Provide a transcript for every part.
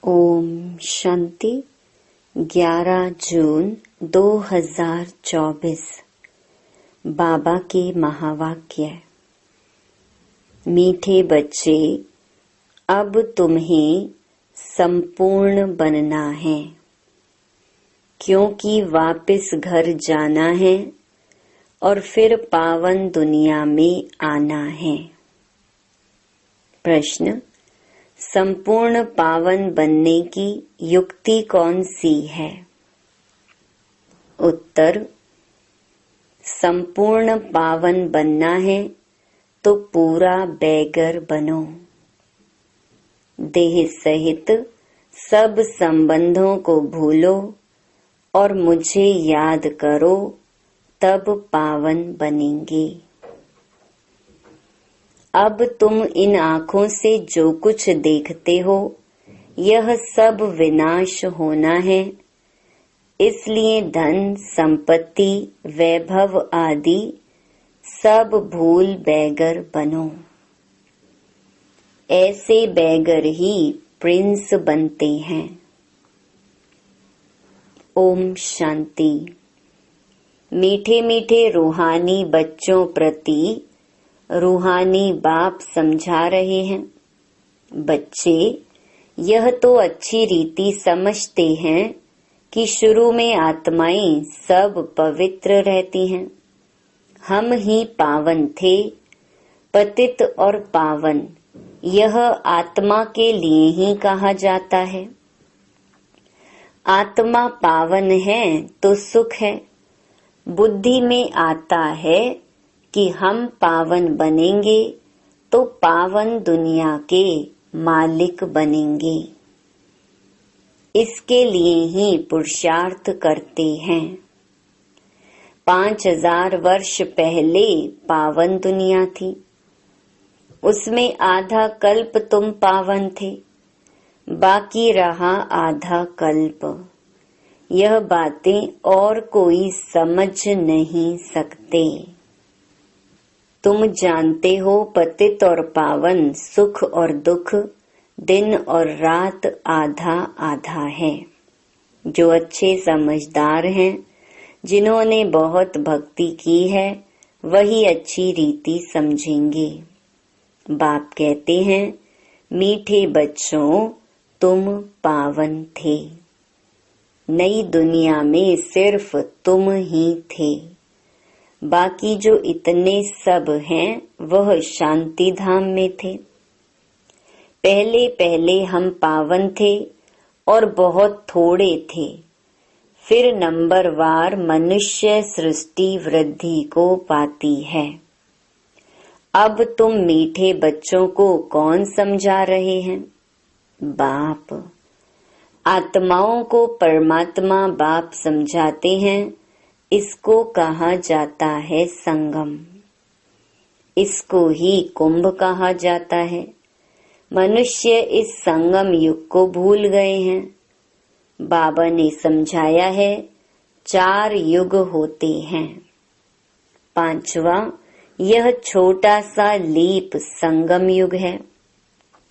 ओम शांति। 11 जून 2024। बाबा के महावाक्य। मीठे बच्चे, अब तुम्हें संपूर्ण बनना है, क्योंकि वापस घर जाना है और फिर पावन दुनिया में आना है। प्रश्न: संपूर्ण पावन बनने की युक्ति कौन सी है? उत्तर: संपूर्ण पावन बनना है तो पूरा बैगर बनो। देह सहित सब संबंधों को भूलो और मुझे याद करो, तब पावन बनेंगे। अब तुम इन आँखों से जो कुछ देखते हो, यह सब विनाश होना है। इसलिए धन, संपत्ति, वैभव आदि सब भूल बैगर बनो। ऐसे बैगर ही प्रिंस बनते हैं। ओम शांति। मीठे मीठे रूहानी बच्चों प्रति रूहानी बाप समझा रहे हैं। बच्चे, यह तो अच्छी रीति समझते हैं कि शुरू में आत्माएं सब पवित्र रहती हैं। हम ही पावन थे। पतित और पावन, यह आत्मा के लिए ही कहा जाता है। आत्मा पावन है तो सुख है। बुद्धि में आता है कि हम पावन बनेंगे तो पावन दुनिया के मालिक बनेंगे। इसके लिए ही पुरुषार्थ करते हैं। 5000 वर्ष पहले पावन दुनिया थी। उसमें आधा कल्प तुम पावन थे, बाकी रहा आधा कल्प। यह बातें और कोई समझ नहीं सकते। तुम जानते हो, पतित और पावन, सुख और दुख, दिन और रात आधा आधा है। जो अच्छे समझदार हैं, जिन्होंने बहुत भक्ति की है, वही अच्छी रीति समझेंगे। बाप कहते हैं, मीठे बच्चों, तुम पावन थे। नई दुनिया में सिर्फ तुम ही थे। बाकी जो इतने सब हैं, वह शांति धाम में थे। पहले पहले हम पावन थे और बहुत थोड़े थे। फिर नंबरवार मनुष्य सृष्टि वृद्धि को पाती है। अब तुम मीठे बच्चों को कौन समझा रहे हैं? बाप। आत्माओं को परमात्मा बाप समझाते हैं। इसको कहा जाता है संगम। इसको ही कुंभ कहा जाता है। मनुष्य इस संगम युग को भूल गए हैं। बाबा ने समझाया है, 4 युग होते हैं। 5वां यह छोटा सा लीप संगम युग है।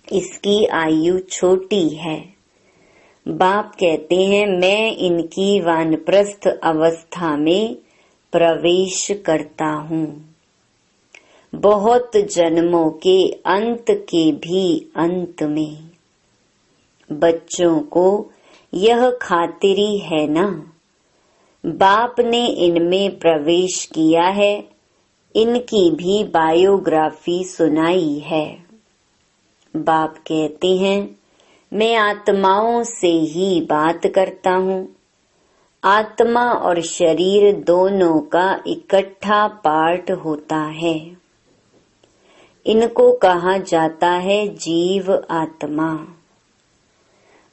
इसकी आयु छोटी है। बाप कहते हैं, मैं इनकी वानप्रस्थ अवस्था में प्रवेश करता हूँ। बहुत जन्मों के अंत के भी अंत में। बच्चों को यह खातिरी है ना, बाप ने इनमें प्रवेश किया है। इनकी भी बायोग्राफी सुनाई है। बाप कहते हैं, मैं आत्माओं से ही बात करता हूँ। आत्मा और शरीर दोनों का इकट्ठा पार्ट होता है। इनको कहा जाता है जीव आत्मा।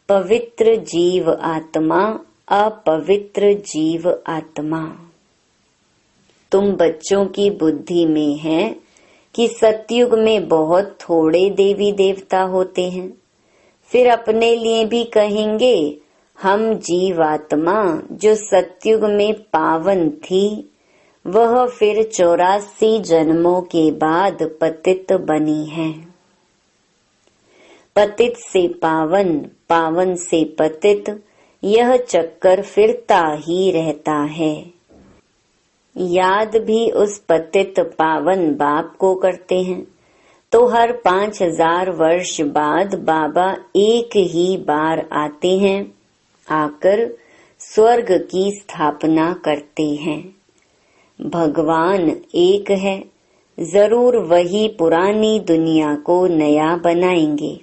पवित्र जीव आत्मा, अपवित्र जीव आत्मा। तुम बच्चों की बुद्धि में है कि सतयुग में बहुत थोड़े देवी देवता होते हैं। फिर अपने लिए भी कहेंगे, हम जीवात्मा जो सतयुग में पावन थी, वह फिर 84 जन्मों के बाद पतित बनी है। पतित से पावन, पावन से पतित, यह चक्कर फिरता ही रहता है। याद भी उस पतित पावन बाप को करते हैं, तो हर 5000 वर्ष बाद बाबा एक ही बार आते हैं, आकर स्वर्ग की स्थापना करते हैं। भगवान एक है, जरूर वही पुरानी दुनिया को नया बनाएंगे।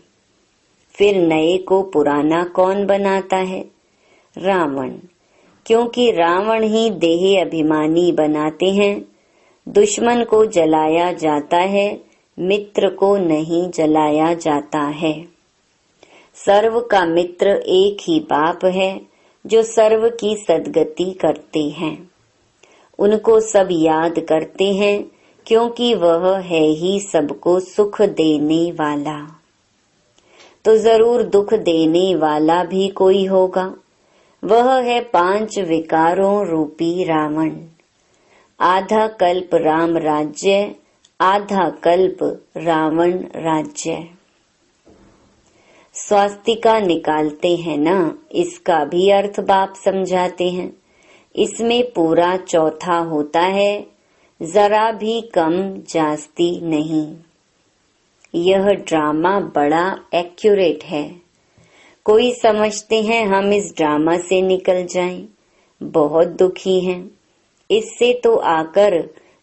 फिर नए को पुराना कौन बनाता है? रावण, क्योंकि रावण ही देह अभिमानी बनाते हैं। दुश्मन को जलाया जाता है, मित्र को नहीं जलाया जाता है। सर्व का मित्र एक ही बाप है, जो सर्व की सद्गति करते हैं। उनको सब याद करते हैं, क्योंकि वह है ही सबको सुख देने वाला। तो जरूर दुख देने वाला भी कोई होगा, वह है 5 विकारों रूपी रावण। आधा कल्प राम राज्य, आधा कल्प रावण राज्य। स्वास्तिका निकालते हैं ना, इसका भी अर्थ बाप समझाते हैं। इसमें पूरा चौथा होता है, जरा भी कम जास्ती नहीं। यह ड्रामा बड़ा एक्यूरेट है। कोई समझते हैं हम इस ड्रामा से निकल जाएं, बहुत दुखी हैं। इससे तो आकर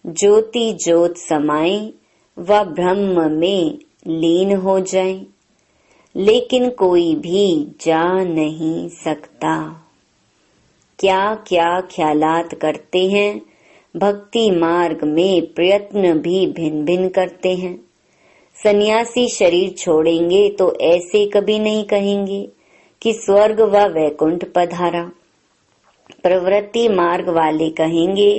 ज्योति ज्योत समाएं व ब्रह्म में लीन हो जाएं, लेकिन कोई भी जा नहीं सकता। क्या क्या ख्यालात करते हैं, भक्ति मार्ग में प्रयत्न भी भिन्न भिन्न करते हैं। सन्यासी शरीर छोड़ेंगे तो ऐसे कभी नहीं कहेंगे कि स्वर्ग व वैकुंठ पधारा। प्रवृत्ति मार्ग वाले कहेंगे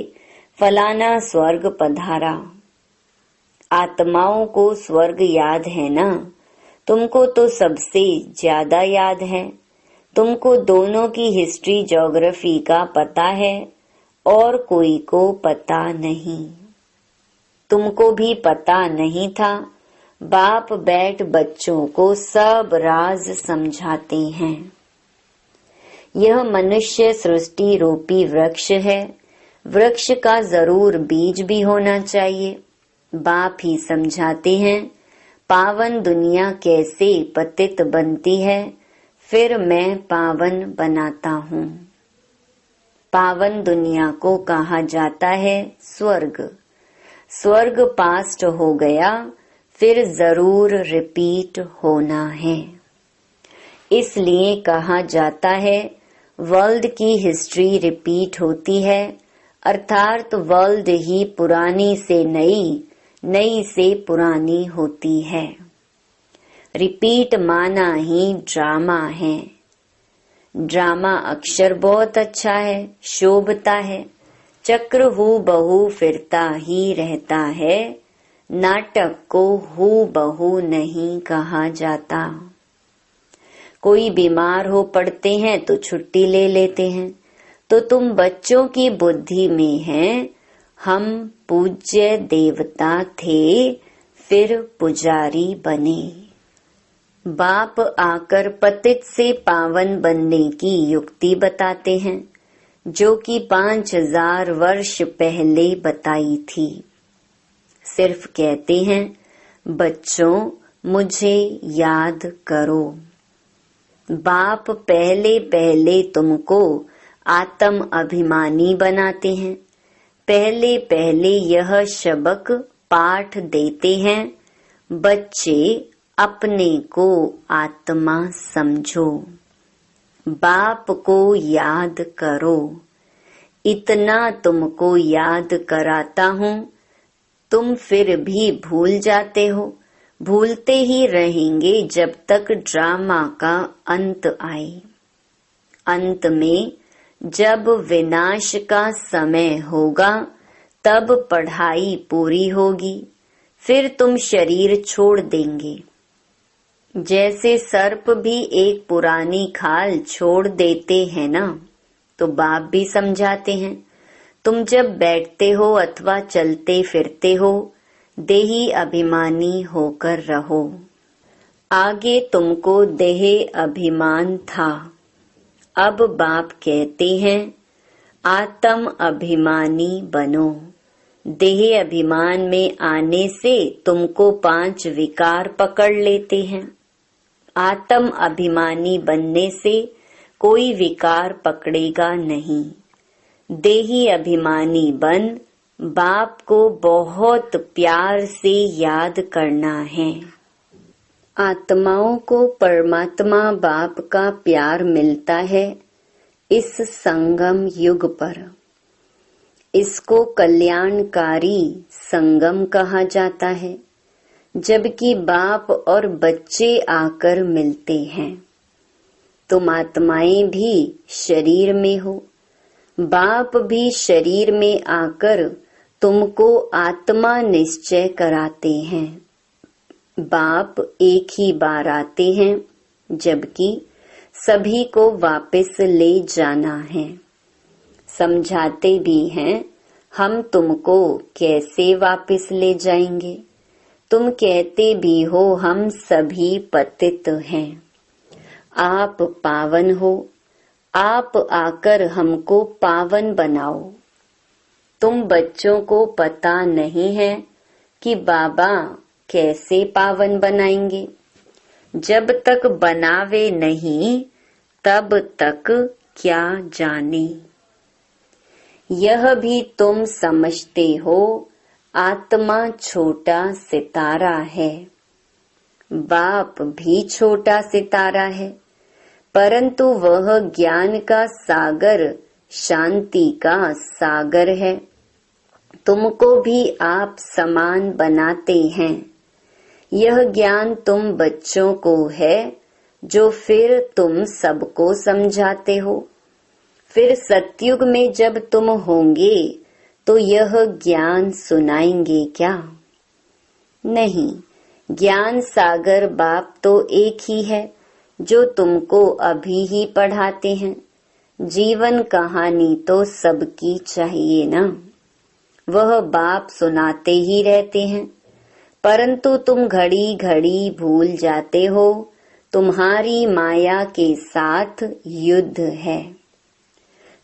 फलाना स्वर्ग पधारा। आत्माओं को स्वर्ग याद है ना, तुमको तो सबसे ज्यादा याद है। तुमको दोनों की हिस्ट्री ज्योग्राफी का पता है और कोई को पता नहीं। तुमको भी पता नहीं था। बाप बैठ बच्चों को सब राज समझाते हैं। यह मनुष्य सृष्टि रूपी वृक्ष है। वृक्ष का जरूर बीज भी होना चाहिए। बाप ही समझाते हैं पावन दुनिया कैसे पतित बनती है, फिर मैं पावन बनाता हूँ। पावन दुनिया को कहा जाता है स्वर्ग। स्वर्ग पास्ट हो गया, फिर जरूर रिपीट होना है। इसलिए कहा जाता है वर्ल्ड की हिस्ट्री रिपीट होती है, अर्थात वर्ल्ड ही पुरानी से नई, नई से पुरानी होती है। रिपीट माना ही ड्रामा है। ड्रामा अक्षर बहुत अच्छा है, शोभता है। चक्र हू बहू फिरता ही रहता है। नाटक को हू बहू नहीं कहा जाता। कोई बीमार हो पड़ते हैं तो छुट्टी ले लेते हैं। तो तुम बच्चों की बुद्धि में हैं, हम पूज्य देवता थे, फिर पुजारी बने। बाप आकर पतित से पावन बनने की युक्ति बताते हैं, जो कि 5000 वर्ष पहले बताई थी। सिर्फ कहते हैं बच्चों मुझे याद करो। बाप पहले पहले तुमको आत्म अभिमानी बनाते हैं। पहले पहले यह शबक पाठ देते हैं, बच्चे अपने को आत्मा समझो, बाप को याद करो। इतना तुमको याद कराता हूँ, तुम फिर भी भूल जाते हो। भूलते ही रहेंगे जब तक ड्रामा का अंत आए। अंत में जब विनाश का समय होगा, तब पढ़ाई पूरी होगी, फिर तुम शरीर छोड़ देंगे। जैसे सर्प भी एक पुरानी खाल छोड़ देते हैं ना, तो बाप भी समझाते हैं तुम जब बैठते हो अथवा चलते फिरते हो, देही अभिमानी होकर रहो। आगे तुमको देह अभिमान था, अब बाप कहते हैं आत्म अभिमानी बनो। देह अभिमान में आने से तुमको 5 विकार पकड़ लेते हैं। आत्म अभिमानी बनने से कोई विकार पकड़ेगा नहीं। देही अभिमानी बन बाप को बहुत प्यार से याद करना है। आत्माओं को परमात्मा बाप का प्यार मिलता है इस संगम युग पर। इसको कल्याणकारी संगम कहा जाता है, जबकि बाप और बच्चे आकर मिलते हैं। तुम आत्माएं भी शरीर में हो, बाप भी शरीर में आकर तुमको आत्मा निश्चय कराते हैं। बाप एक ही बार आते हैं, जबकि सभी को वापस ले जाना है। समझाते भी हैं हम तुमको कैसे वापस ले जाएंगे। तुम कहते भी हो हम सभी पतित हैं, आप पावन हो, आप आकर हमको पावन बनाओ। तुम बच्चों को पता नहीं है कि बाबा कैसे पावन बनाएंगे। जब तक बनावे नहीं तब तक क्या जाने। यह भी तुम समझते हो आत्मा छोटा सितारा है, बाप भी छोटा सितारा है, परंतु वह ज्ञान का सागर, शांति का सागर है। तुमको भी आप समान बनाते हैं। यह ज्ञान तुम बच्चों को है जो फिर तुम सबको समझाते हो। फिर सतयुग में जब तुम होंगे तो यह ज्ञान सुनाएंगे क्या? नहीं, ज्ञान सागर बाप तो एक ही है जो तुमको अभी ही पढ़ाते हैं। जीवन कहानी तो सबकी चाहिए ना, वह बाप सुनाते ही रहते हैं, परंतु तुम घड़ी घड़ी भूल जाते हो। तुम्हारी माया के साथ युद्ध है।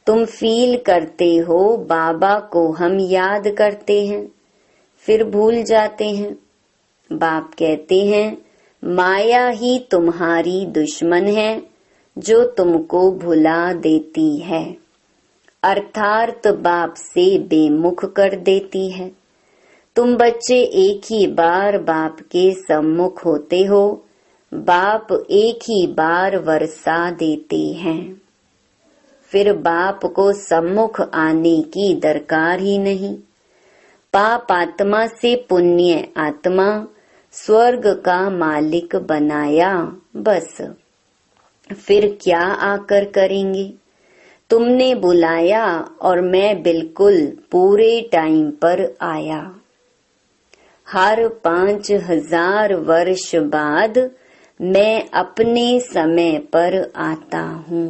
तुम फील करते हो बाबा को हम याद करते हैं, फिर भूल जाते हैं। बाप कहते हैं माया ही तुम्हारी दुश्मन है जो तुमको भुला देती है, अर्थात बाप से बेमुख कर देती है। तुम बच्चे एक ही बार बाप के सम्मुख होते हो, बाप एक ही बार वर्षा देते हैं, फिर बाप को सम्मुख आने की दरकार ही नहीं। पाप आत्मा से पुण्य आत्मा स्वर्ग का मालिक बनाया, बस फिर क्या आकर करेंगे। तुमने बुलाया और मैं बिल्कुल पूरे टाइम पर आया। हर 5000 वर्ष बाद मैं अपने समय पर आता हूँ।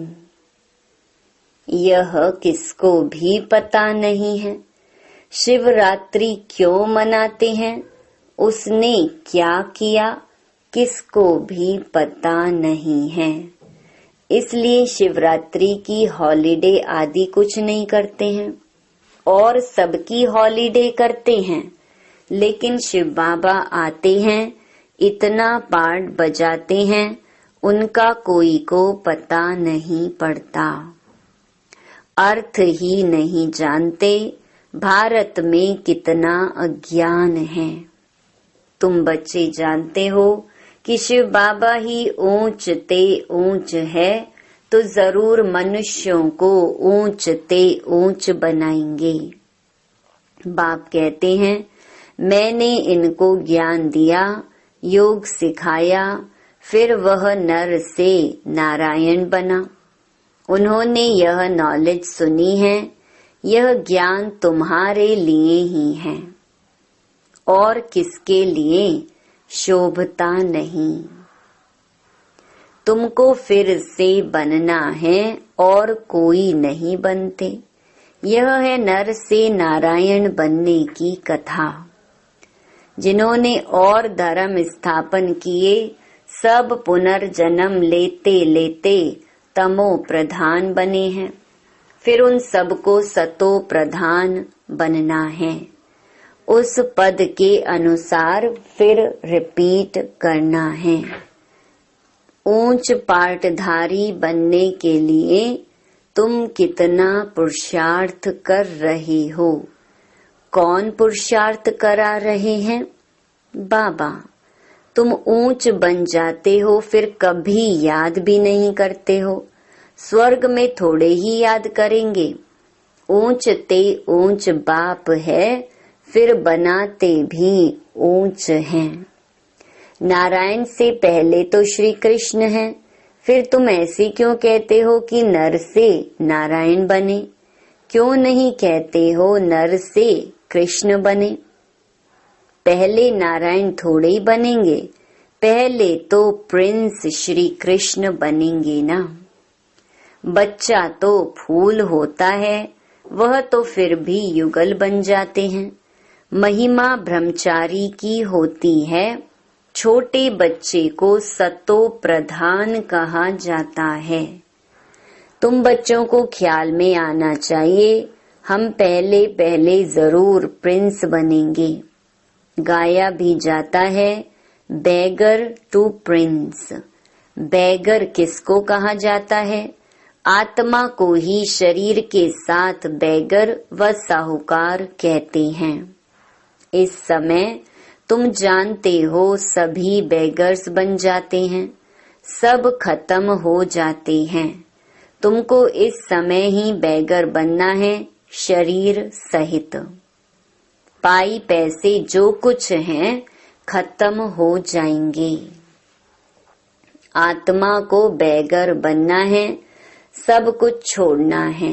यह किसको भी पता नहीं है। शिवरात्रि क्यों मनाते हैं, उसने क्या किया, किसको भी पता नहीं है। इसलिए शिवरात्रि की हॉलिडे आदि कुछ नहीं करते हैं और सबकी हॉलिडे करते हैं, लेकिन शिव बाबा आते हैं, इतना पाठ बजाते हैं, उनका कोई को पता नहीं पड़ता, अर्थ ही नहीं जानते। भारत में कितना अज्ञान है। तुम बच्चे जानते हो कि शिव बाबा ही ऊंच ते ऊंच है, तो जरूर मनुष्यों को ऊंच ते ऊंच बनाएंगे। बाप कहते हैं मैंने इनको ज्ञान दिया, योग सिखाया, फिर वह नर से नारायण बना। उन्होंने यह नॉलेज सुनी है, यह ज्ञान तुम्हारे लिए ही है और किसके लिए शोभता नहीं। तुमको फिर से बनना है और कोई नहीं बनते। यह है नर से नारायण बनने की कथा। जिन्होंने और धर्म स्थापन किए सब पुनर्जन्म लेते लेते तमो प्रधान बने हैं। फिर उन सबको सतो प्रधान बनना है। उस पद के अनुसार फिर रिपीट करना है। ऊंच पाटधारी बनने के लिए तुम कितना पुरुषार्थ कर रहे हो? कौन पुरुषार्थ करा रहे हैं? बाबा। तुम ऊंच बन जाते हो, फिर कभी याद भी नहीं करते हो। स्वर्ग में थोड़े ही याद करेंगे। ऊंच ते ऊंच बाप है, फिर बनाते भी ऊंच हैं। नारायण से पहले तो श्री कृष्ण हैं, फिर तुम ऐसे क्यों कहते हो कि नर से नारायण बने? क्यों नहीं कहते हो नर से कृष्ण बने? पहले नारायण थोड़े ही बनेंगे, पहले तो प्रिंस श्री कृष्ण बनेंगे ना। बच्चा तो फूल होता है, वह तो फिर भी युगल बन जाते हैं। महिमा ब्रह्मचारी की होती है। छोटे बच्चे को सतो प्रधान कहा जाता है। तुम बच्चों को ख्याल में आना चाहिए, हम पहले पहले जरूर प्रिंस बनेंगे। गाया भी जाता है, बेगर टू प्रिंस। बेगर किसको कहा जाता है? आत्मा को ही शरीर के साथ बेगर व साहूकार कहते हैं। इस समय तुम जानते हो सभी बेगर्स बन जाते हैं, सब खत्म हो जाते हैं। तुमको इस समय ही बेगर बनना है, शरीर सहित। पाई पैसे जो कुछ हैं खत्म हो जाएंगे। आत्मा को बेगर बनना है, सब कुछ छोड़ना है,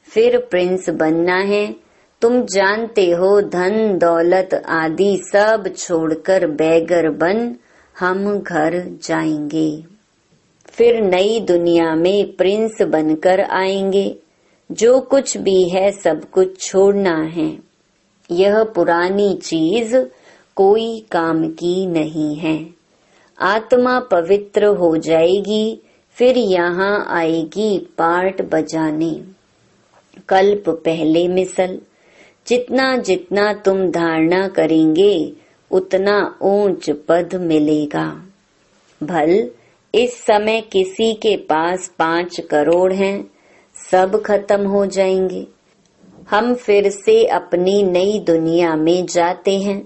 फिर प्रिंस बनना है। तुम जानते हो धन दौलत आदि सब छोड़कर बेगर बन हम घर जाएंगे। फिर नई दुनिया में प्रिंस बनकर आएंगे। जो कुछ भी है सब कुछ छोड़ना है। यह पुरानी चीज कोई काम की नहीं है। आत्मा पवित्र हो जाएगी, फिर यहाँ आएगी पार्ट बजाने। कल्प पहले मिसल। जितना जितना तुम धारणा करेंगे उतना ऊंच पद मिलेगा। भल इस समय किसी के पास 5 करोड़ हैं, सब खत्म हो जाएंगे। हम फिर से अपनी नई दुनिया में जाते हैं।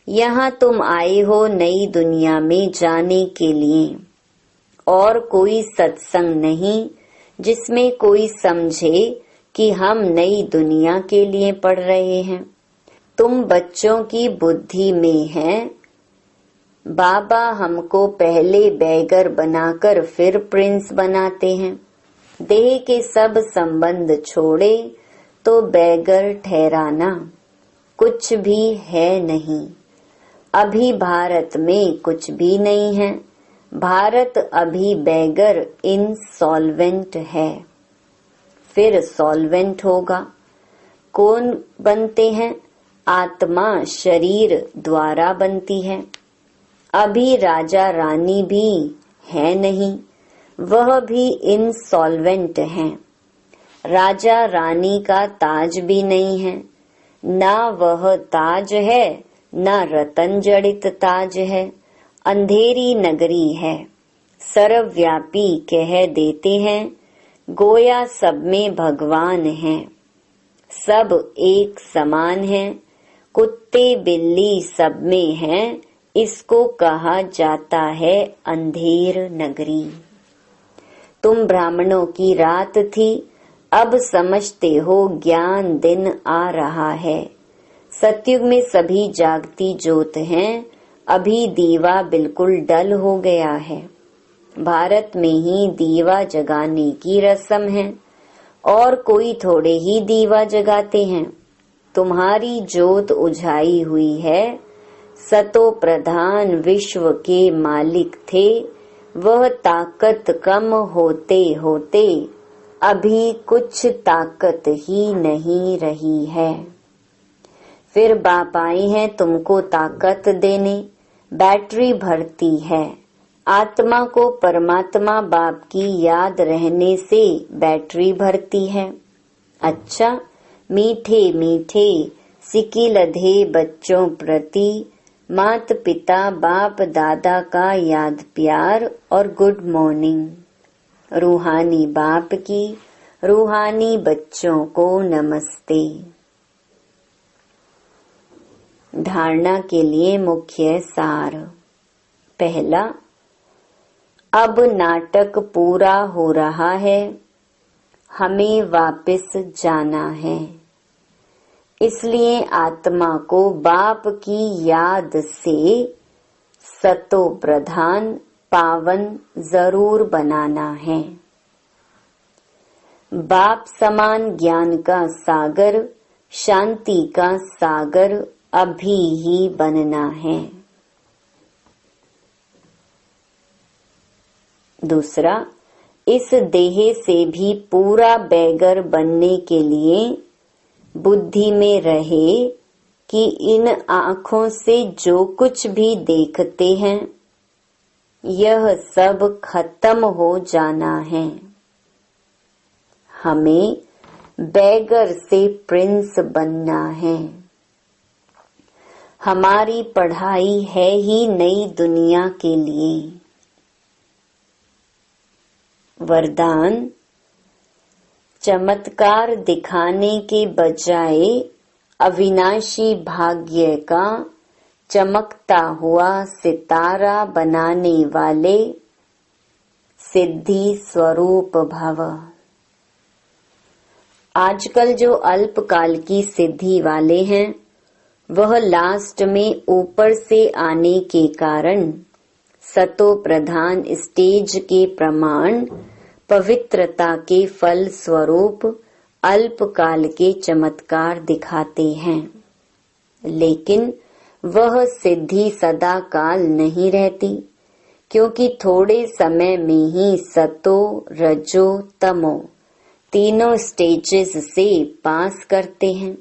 यहाँ तुम आए हो नई दुनिया में जाने के लिए। और कोई सत्संग नहीं जिसमें कोई समझे कि हम नई दुनिया के लिए पढ़ रहे हैं। तुम बच्चों की बुद्धि में हैं। बाबा हमको पहले बेगर बनाकर फिर प्रिंस बनाते हैं। देह के सब संबंध छोड़े तो बेगर ठहराना कुछ भी है नहीं। अभी भारत में कुछ भी नहीं है। भारत अभी बेगर इनसॉल्वेंट है, फिर सॉल्वेंट होगा। कौन बनते हैं? आत्मा शरीर द्वारा बनती है। अभी राजा रानी भी है नहीं, वह भी इनसॉल्वेंट हैं। राजा रानी का ताज भी नहीं है, ना वह ताज है ना रतन जड़ित ताज है। अंधेरी नगरी है, सर्वव्यापी कह देते हैं। गोया सब में भगवान है, सब एक समान है। कुत्ते बिल्ली सब में है, इसको कहा जाता है अंधेर नगरी। तुम ब्राह्मणों की रात थी, अब समझते हो ज्ञान दिन आ रहा है। सतयुग में सभी जागती ज्योत हैं, अभी दीवा बिल्कुल डल हो गया है। भारत में ही दीवा जगाने की रस्म है और कोई थोड़े ही दीवा जगाते हैं। तुम्हारी ज्योत उझाई हुई है। सतो प्रधान विश्व के मालिक थे, वह ताकत कम होते होते अभी कुछ ताकत ही नहीं रही है। फिर बाप आए हैं तुमको ताकत देने। बैटरी भरती है, आत्मा को परमात्मा बाप की याद रहने से बैटरी भरती है। अच्छा, मीठे मीठे सिकिलधे बच्चों प्रति मात पिता बाप दादा का याद प्यार और गुड मॉर्निंग। रूहानी बाप की रूहानी बच्चों को नमस्ते। धारणा के लिए मुख्य सार। पहला, अब नाटक पूरा हो रहा है, हमें वापस जाना है। इसलिए आत्मा को बाप की याद से सतो प्रधान पावन जरूर बनाना है। बाप समान ज्ञान का सागर, शांति का सागर अभी ही बनना है। दूसरा, इस देह से भी पूरा बैगर बनने के लिए बुद्धि में रहे कि इन आँखों से जो कुछ भी देखते हैं यह सब खत्म हो जाना है। हमें बैगर से प्रिंस बनना है। हमारी पढ़ाई है ही नई दुनिया के लिए। वरदान, चमत्कार दिखाने के बजाय अविनाशी भाग्य का चमकता हुआ सितारा बनाने वाले सिद्धि स्वरूप भव। आजकल जो अल्पकाल की सिद्धि वाले हैं वह लास्ट में ऊपर से आने के कारण सतो प्रधान स्टेज के प्रमाण पवित्रता के फल स्वरूप अल्पकाल के चमत्कार दिखाते हैं, लेकिन वह सिद्धि सदा काल नहीं रहती, क्योंकि थोड़े समय में ही सतो रजो तमो तीनों स्टेजेस से पास करते हैं।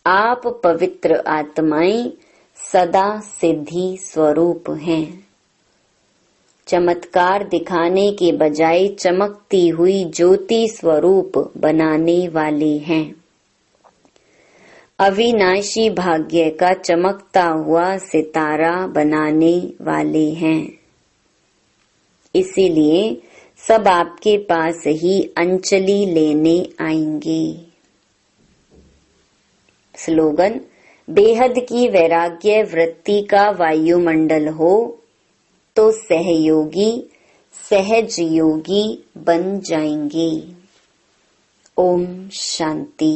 आप पवित्र आत्माएं सदा सिद्धि स्वरूप हैं। चमत्कार दिखाने के बजाय चमकती हुई ज्योति स्वरूप बनाने वाले हैं। अविनाशी भाग्य का चमकता हुआ सितारा बनाने वाले हैं। इसीलिए सब आपके पास ही अंजलि लेने आएंगे। स्लोगन, बेहद की वैराग्य वृत्ति का वायुमंडल हो तो सहयोगी सहज योगी बन जाएंगे। ओम शांति।